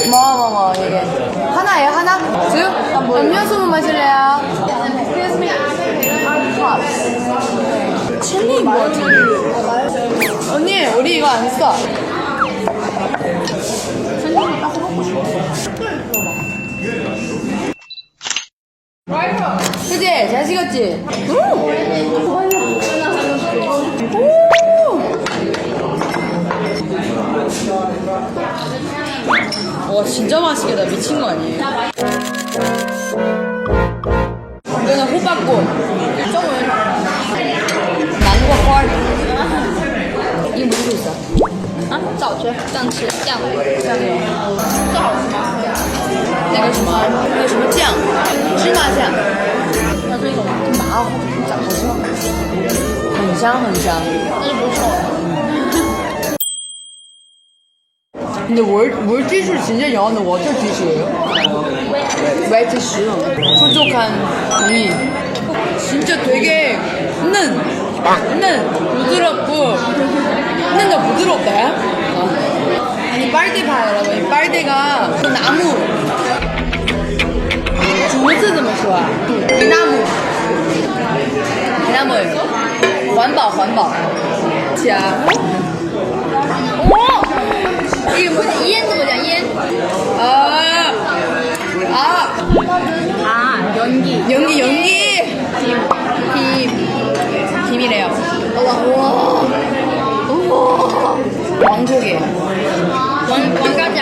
뭐 이게 하나예요 하나? 두? 음료수 마실래요? 칠리 뭐지? 언니 우리 이거 안 써. 그치? 잘 식었지? 와 진짜 맛있겠다. 미친 거 아니에요? 이거는 호박꽃 점을 난과 펄 이거 무슨 있어? 啊，早吃，这样吃，这样，这样，这好吃吗？那个什么，那个什么酱，芝麻酱，它是一种麻糊，长好吃吗？很香很香，但是不臭。 근데 월 지수 진짜 영어는 워터 지수예요? 왜 지수? 촉촉한 종이 진짜 되게 는 부드럽고 는더 부드럽다 아니 빨대 봐요 여러분 이 빨대가 그 나무 주스怎么说啊 대나무예요環保자 이게 뭐지? 이엔도 뭐냐? 이엔? 연기. 김이래요. 우와. 왕조개. 왕가장.